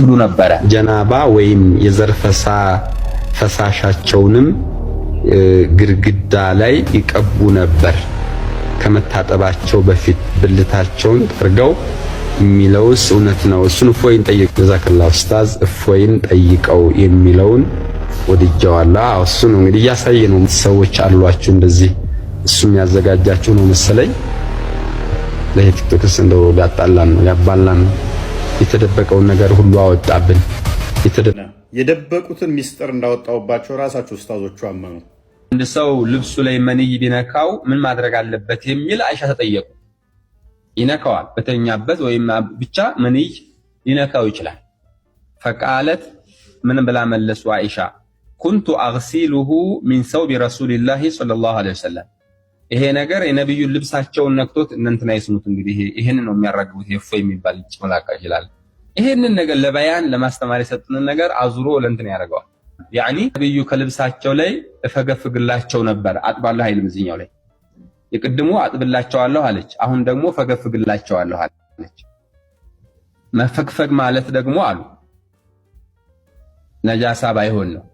ብሉ ነበረ። ጀናባ ወይም የዘር ፈሳሻቸውንም ግድግዳ ላይ ይቀቡ ነበር ከመታጠባቸው በፊት ብልታቸውን ጠርገው የሚለውስ እውነት ነው? እሱን እፎይን ጠይቅ። ጀዛከላህ ኡስታዝ፣ እፎይን ጠይቀው የሚለውን ወድጀዋለሁ። እሱ ነው እንግዲህ እያሳየ ነው። ሰዎች አሏችሁ እንደዚህ እሱም ያዘጋጃችሁ ነው መሰለኝ። ለቲክቶክስ እንደው ሊያጣላን ነው ያባላን ነው። የተደበቀውን ነገር ሁሉ አወጣብን። የደበቁትን ሚስጥር እንዳወጣውባቸው ራሳቸው ኡስታዞቹ አመኑ። አንድ ሰው ልብሱ ላይ መንይ ቢነካው ምን ማድረግ አለበት የሚል አይሻ ተጠየቁ። ይነካዋል፣ በተኛበት ወይም ብቻ መንይ ሊነካው ይችላል። ፈቃለት ምን ብላ መለሱ አይሻ ኩንቱ አግሲሉሁ ሚን ሰውቢ ረሱሊላሂ ሰለላሁ ዐለይሂ ወሰለም። ይሄ ነገር የነብዩን ልብሳቸውን ነክቶት እንትና ይስሙት። እንግዲህ ይሄንን ነው የሚያራግቡት። የእፎይ የሚባል ጭምላቃ ይችላል። ይሄንን ነገር ለበያን ለማስተማር የሰጡንን ነገር አዙሮ ለእንትን ያደርገዋል። ያኒ ነብዩ ከልብሳቸው ላይ እፈገፍግላቸው ነበር። አጥባለሁ አይልም እዚህኛው ላይ። የቅድሙ አጥብላቸዋለሁ አለች፣ አሁን ደግሞ ፈገፍግላቸዋለሁ አለች። መፈግፈግ ማለት ደግሞ አሉ ነጃሳ ባይሆን ነው።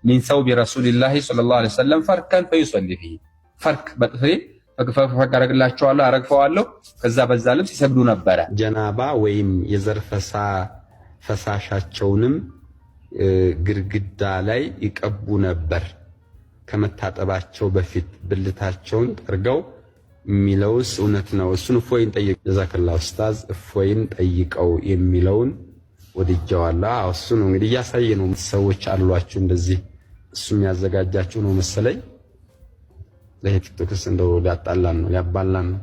ሚን ሰውቢ ረሱሊላሂ ሰለላሁ ዐለይሂ ወሰለም ፈርከን ፈይሰሊ ፊሂ ፈርክ በጥፍሬ ፈግፈግ አረግላቸዋለሁ አረግፈዋለሁ፣ ከዛ በዛ ልብስ ይሰግዱ ነበረ። ጀናባ ወይም የዘር ፈሳሻቸውንም ግድግዳ ላይ ይቀቡ ነበር ከመታጠባቸው በፊት ብልታቸውን ጠርገው የሚለውስ እውነት ነው? እሱን እፎይን ጠይቅ። ጀዛከላህ ኡስታዝ፣ እፎይን ጠይቀው የሚለውን ወድጀዋለሁ። እሱ ነው እንግዲህ እያሳየ ነው። ሰዎች አሏችሁ እንደዚህ እሱም ያዘጋጃችሁ ነው መሰለኝ። ለቲክቶክስ እንደው ሊያጣላን ነው ያባላን ነው።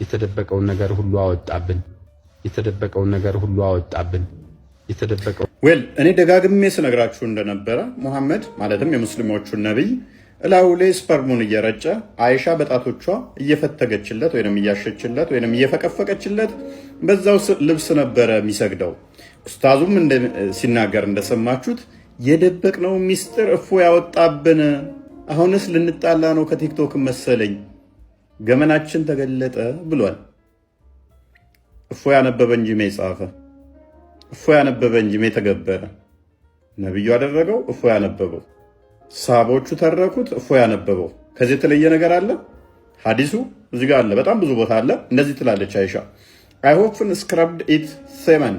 የተደበቀውን ነገር ሁሉ አወጣብን። እኔ ደጋግሜ ስነግራችሁ እንደነበረ ሙሐመድ ማለትም የሙስሊሞቹ ነብይ እላዩ ላይ ስፐርሙን እየረጨ አይሻ በጣቶቿ እየፈተገችለት ወይንም እያሸችለት ወይንም እየፈቀፈቀችለት በዛው ልብስ ነበረ የሚሰግደው። ኡስታዙም ሲናገር እንደሰማችሁት የደበቅነው ሚስጥር እፎ ያወጣብን፣ አሁንስ ልንጣላ ነው ከቲክቶክ መሰለኝ፣ ገመናችን ተገለጠ ብሏል። እፎ ያነበበ እንጂ ሜ ጻፈ፣ እፎ ያነበበ እንጂ ሜ ተገበረ። ነብዩ አደረገው፣ እፎ ያነበበው። ሰሃቦቹ ተረኩት፣ እፎ ያነበበው። ከዚህ የተለየ ነገር አለ? ሐዲሱ እዚህ ጋር አለ፣ በጣም ብዙ ቦታ አለ። እንደዚህ ትላለች አይሻ I often scrubbed it semen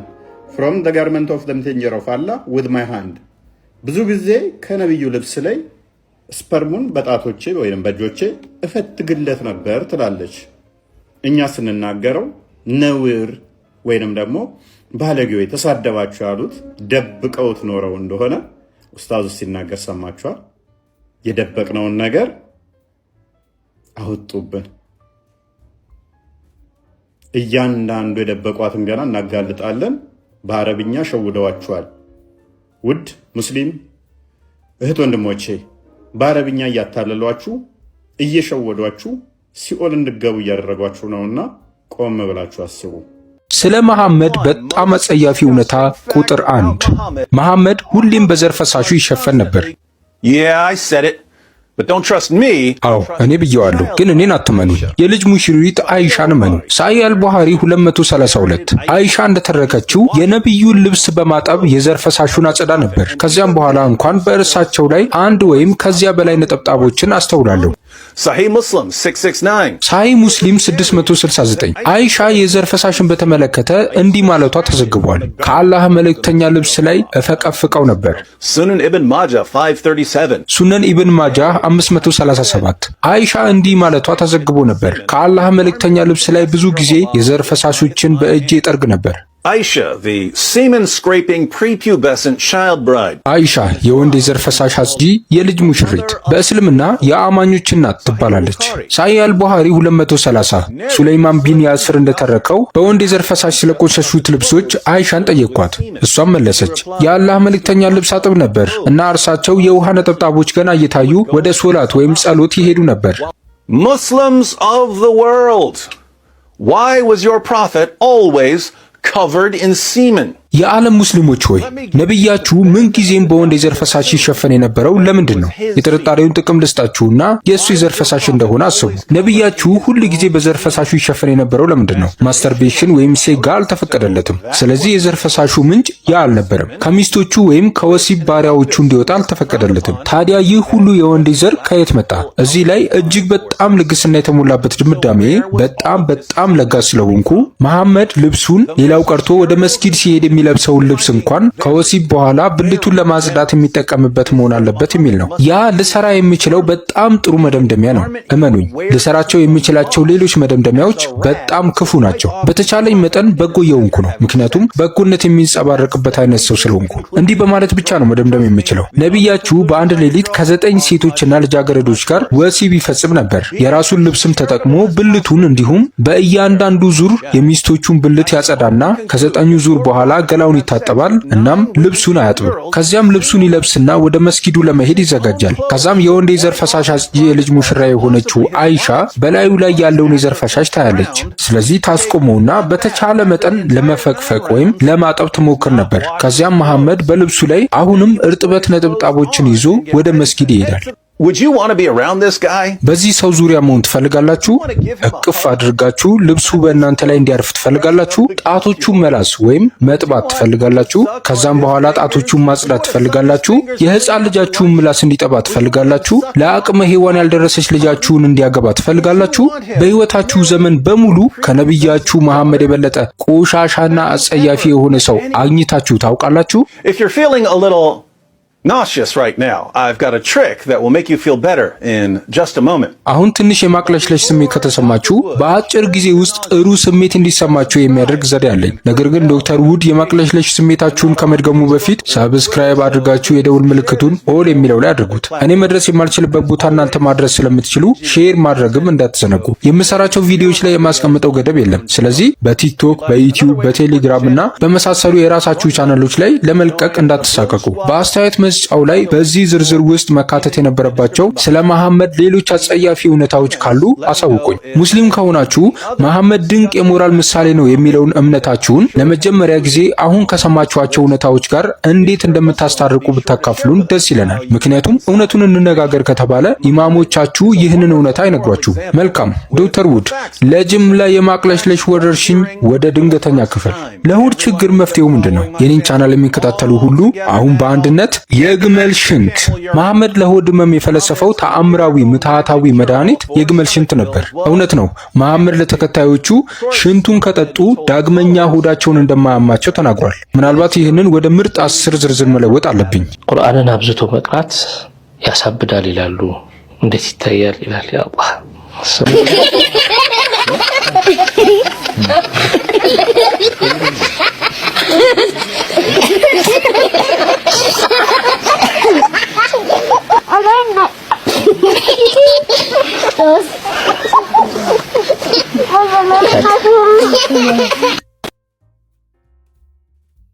from the garment of the messenger of Allah with my hand። ብዙ ጊዜ ከነብዩ ልብስ ላይ ስፐርሙን በጣቶቼ ወይንም በእጆቼ እፈትግለት ነበር ትላለች። እኛ ስንናገረው ነውር ወይንም ደግሞ ባለጌው የተሳደባችሁ ያሉት ደብቀውት ኖረው እንደሆነ ኡስታዙ ሲናገር ሰማችኋል። የደበቅነውን ነገር አወጡብን። እያንዳንዱ የደበቋትን ገና እናጋልጣለን። በአረብኛ ሸውደዋችኋል። ውድ ሙስሊም እህት ወንድሞቼ በአረብኛ እያታለሏችሁ እየሸወዷችሁ ሲኦል እንድገቡ እያደረጓችሁ ነውና ቆም ብላችሁ አስቡ። ስለ መሐመድ በጣም አጸያፊ እውነታ ቁጥር 1 መሐመድ ሁሌም በዘር ፈሳሹ ይሸፈን ነበር። አዎ እኔ ብየዋለሁ፣ ግን እኔን አትመኑ። የልጅ ሙሽሪት አይሻን እመኑ። ሳሂህ አልቡኻሪ 232 አይሻ እንደተረከችው የነብዩን ልብስ በማጠብ የዘር ፈሳሹን አጸዳ ነበር። ከዚያም በኋላ እንኳን በእርሳቸው ላይ አንድ ወይም ከዚያ በላይ ነጠብጣቦችን አስተውላለሁ። ሳሂህ ሙስሊም 669 ሳሂህ ሙስሊም 669 አይሻ የዘር ፈሳሽን በተመለከተ እንዲህ ማለቷ ተዘግቧል። ከአላህ መልእክተኛ ልብስ ላይ እፈቀፍቀው ነበር። ሱነን ኢብን ማጃ 537 ሱነን ኢብን ማጃ 537 አይሻ እንዲህ ማለቷ ተዘግቦ ነበር። ከአላህ መልእክተኛ ልብስ ላይ ብዙ ጊዜ የዘር ፈሳሾችን በእጄ ጠርግ ነበር። Aisha, the semen-scraping prepubescent child bride. አይሻ የወንድ የዘር ፈሳሽ አጽጂ የልጅ ሙሽሪት በእስልምና የአማኞች እናት ትባላለች። ሳሂህ አልቡኻሪ 230 ሱለይማን ቢን ያስር እንደተረከው በወንድ የዘር ፈሳሽ ስለቆሸሹት ልብሶች አይሻን ጠየቋት። እሷም መለሰች የአላህ መልእክተኛ ልብስ አጥብ ነበር እና እርሳቸው የውሃ ነጠብጣቦች ገና እየታዩ ወደ ሶላት ወይም ጸሎት ይሄዱ ነበር። Muslims of the world, why was your prophet always covered in semen? የዓለም ሙስሊሞች ሆይ ነብያችሁ ምን ጊዜም በወንድ የዘር ፈሳሽ ይሸፈን የነበረው ለምንድን ነው? የጥርጣሬውን ጥቅም ልስጣችሁና የእሱ የዘር ፈሳሽ እንደሆነ አስቡ። ነብያችሁ ሁል ጊዜ በዘር ፈሳሹ ይሸፈን የነበረው ለምንድን ነው? ማስተርቤሽን ወይም ሴጋ አልተፈቀደለትም። ስለዚህ የዘር ፈሳሹ ምንጭ ያ አልነበረም። ከሚስቶቹ ወይም ከወሲብ ባሪያዎቹ እንዲወጣ አልተፈቀደለትም። ታዲያ ይህ ሁሉ የወንድ ዘር ከየት መጣ? እዚህ ላይ እጅግ በጣም ልግስና የተሞላበት ድምዳሜ በጣም ለጋስ ስለሆንኩ መሐመድ ልብሱን ሌላው ቀርቶ ወደ መስጊድ ሲሄድ የሚለብሰውን ልብስ እንኳን ከወሲብ በኋላ ብልቱን ለማጽዳት የሚጠቀምበት መሆን አለበት የሚል ነው። ያ ልሰራ የሚችለው በጣም ጥሩ መደምደሚያ ነው። እመኑኝ፣ ልሰራቸው የሚችላቸው ሌሎች መደምደሚያዎች በጣም ክፉ ናቸው። በተቻለኝ መጠን በጎ የሆንኩ ነው፣ ምክንያቱም በጎነት የሚንጸባረቅበት አይነት ሰው ስለሆንኩ። እንዲህ በማለት ብቻ ነው መደምደም የምችለው። ነብያችሁ በአንድ ሌሊት ከ9 ሴቶችና ልጃገረዶች ጋር ወሲብ ይፈጽም ነበር። የራሱን ልብስም ተጠቅሞ ብልቱን እንዲሁም በእያንዳንዱ ዙር የሚስቶቹን ብልት ያጸዳና ከ9ኙ ዙር በኋላ ገላውን ይታጠባል። እናም ልብሱን አያጥብም። ከዚያም ልብሱን ይለብስና ወደ መስጊዱ ለመሄድ ይዘጋጃል። ከዛም የወንድ የዘር ፈሳሽ አጽጂ የልጅ ሙሽራ የሆነችው አይሻ በላዩ ላይ ያለውን የዘር ፈሳሽ ታያለች። ስለዚህ ታስቆመውና በተቻለ መጠን ለመፈቅፈቅ ወይም ለማጠብ ትሞክር ነበር። ከዚያም መሐመድ በልብሱ ላይ አሁንም እርጥበት ነጠብጣቦችን ይዞ ወደ መስጊድ ይሄዳል። Would you want to be around this guy? በዚህ ሰው ዙሪያ መሆን ትፈልጋላችሁ? እቅፍ አድርጋችሁ ልብሱ በእናንተ ላይ እንዲያርፍ ትፈልጋላችሁ? ጣቶቹን መላስ ወይም መጥባት ትፈልጋላችሁ? ከዛም በኋላ ጣቶቹን ማጽዳት ትፈልጋላችሁ? የህፃን ልጃችሁን ምላስ እንዲጠባ ትፈልጋላችሁ? ለአቅመ ሔዋን ያልደረሰች ልጃችሁን እንዲያገባ ትፈልጋላችሁ? በህይወታችሁ ዘመን በሙሉ ከነብያችሁ መሐመድ የበለጠ ቆሻሻና አጸያፊ የሆነ ሰው አግኝታችሁ ታውቃላችሁ? If you're feeling a little nauseous right now, I've got a trick that will make you feel better in just a moment. አሁን ትንሽ የማቅለሽለሽ ስሜት ከተሰማችሁ በአጭር ጊዜ ውስጥ ጥሩ ስሜት እንዲሰማችሁ የሚያደርግ ዘዴ አለኝ። ነገር ግን ዶክተር ውድ የማቅለሽለሽ ስሜታችሁን ከመድገሙ በፊት ሰብስክራይብ አድርጋችሁ የደውል ምልክቱን ኦል የሚለው ላይ አድርጉት። እኔ መድረስ የማልችልበት ቦታ እናንተ ማድረስ ስለምትችሉ ሼር ማድረግም እንዳትዘነጉ። የምሰራቸው ቪዲዮዎች ላይ የማስቀምጠው ገደብ የለም። ስለዚህ በቲክቶክ፣ በዩቲዩብ፣ በቴሌግራም እና በመሳሰሉ የራሳችሁ ቻናሎች ላይ ለመልቀቅ እንዳትሳቀቁ። በአስተያየት ጫው ላይ በዚህ ዝርዝር ውስጥ መካተት የነበረባቸው ስለ መሐመድ ሌሎች አጸያፊ እውነታዎች ካሉ አሳውቁኝ። ሙስሊም ከሆናችሁ መሐመድ ድንቅ የሞራል ምሳሌ ነው የሚለውን እምነታችሁን ለመጀመሪያ ጊዜ አሁን ከሰማችኋቸው እውነታዎች ጋር እንዴት እንደምታስታርቁ ብታካፍሉን ደስ ይለናል። ምክንያቱም እውነቱን እንነጋገር ከተባለ ኢማሞቻችሁ ይህንን እውነታ አይነግሯችሁም። መልካም ዶክተር ውድ፣ ለጅምላ የማቅለሽለሽ ወረርሽኝ ወደ ድንገተኛ ክፍል። ለሆድ ችግር መፍትሄው ምንድነው? የኔን ቻናል የሚከታተሉ ሁሉ አሁን በአንድነት የግመል ሽንት። መሐመድ ለሆድ ህመም የፈለሰፈው ተአምራዊ ምትሃታዊ መድኃኒት የግመል ሽንት ነበር። እውነት ነው። መሐመድ ለተከታዮቹ ሽንቱን ከጠጡ ዳግመኛ ሆዳቸውን እንደማያማቸው ተናግሯል። ምናልባት ይህንን ወደ ምርጥ 10 ዝርዝር መለወጥ አለብኝ። ቁርአንን አብዝቶ መቅራት ያሳብዳል ይላሉ። እንዴት ይታያል ይላል ያ አላህ። I don't know.